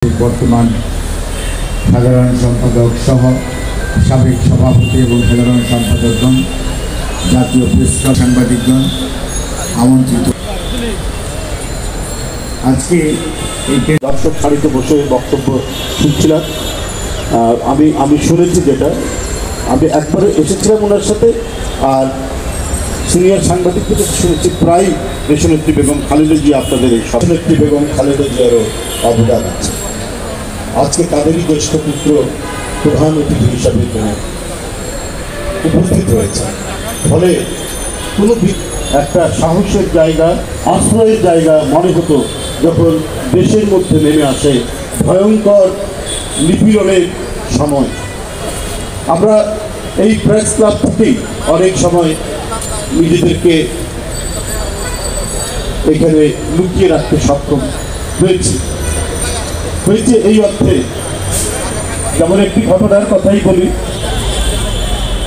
বর্তমান সাধারণ সম্পাদক সহ সাবেক সভাপতি এবং সাধারণ সম্পাদকগণ, জাতীয় প্রেস সাংবাদিকগণ, আমন্ত্রিত। আজকে এই দর্শক সারিতে বসে বক্তব্য শুনছিলাম। আমি শুনেছি, যেটা আমি একবারে এসেছিলাম ওনার সাথে, আর সিনিয়র সাংবাদিক থেকে শুনেছি প্রায় দেশনেত্রী বেগম খালেদা জিয়া, আপনাদের এই দেশনেত্রী বেগম খালেদা জিয়ারও অবদান আছে। আজকে তাদেরই জ্যেষ্ঠ পুত্র প্রধান অতিথি হিসাবে উপস্থিত হয়েছে। ফলে কোনো একটা সাহসের জায়গা, আশ্রয়ের জায়গা মনে হতো যখন দেশের মধ্যে নেমে আসে ভয়ঙ্কর নিপীড়নের সময়। আমরা এই প্রেস ক্লাব থেকেই অনেক সময় নিজেদেরকে এখানে লুকিয়ে রাখতে সক্ষম হয়েছে। এই অর্থে যেমন একটি ঘটনার কথাই বলি।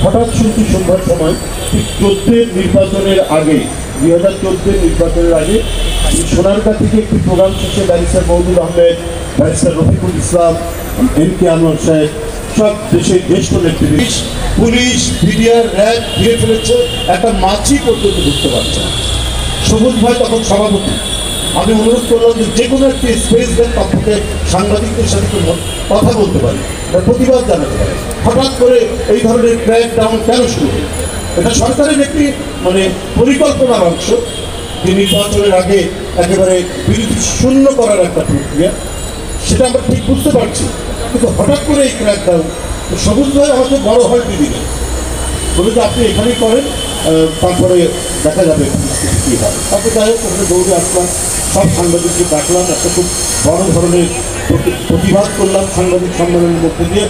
হঠাৎ শুনছি সন্ধ্যার সময়, ঠিক 14 নির্বাচনের আগে, 2014 নির্বাচনের আগে সোনারগাঁ থেকে একটি প্রোগ্রাম শেষে barrister Moudud Ahmed, barrister Rafiqul Islam, MK Anwar সাহেব, সব দেশের জ্যেষ্ঠ নেতৃত্ব, পুলিশ, মিডিয়া, র্যাব ঘিরে ফেলেছে, একটা মাছি পর্যন্ত ঢুকতে পারছে না। সবুজ ভাই তখন সভাপতি। আমি অনুরোধ করলাম যে কোনো একটি স্পেস দেন, তারপরে সাংবাদিকদের সাথে কথা বলতে পারি, প্রতিবাদ জানাতে পারে। হঠাৎ করে এই ধরনের ক্র্যাক ডাউন কেন শুরু হলো? এটা সরকারের একটি পরিকল্পনার অংশ, যে নির্বাচনের আগে একেবারে বিরোধী শূন্য করার একটা প্রক্রিয়া, সেটা আমরা ঠিক বুঝতে পারছি। কিন্তু হঠাৎ করে এই ক্র্যাক ডাউন, সবুজ ভাই আমাকে বড় হয় দিদিনে বলে যে আপনি এখানেই করেন, তারপরে দেখা যাবে কী হয়। তারপরে যাই হোক, ওখানে দৌড়ে আসলাম, সব সাংবাদিককে ডাকলাম, একটা খুব বড় ধরনের প্রতিবাদ করলাম সাংবাদিক সম্মেলনের মধ্যে দিয়ে।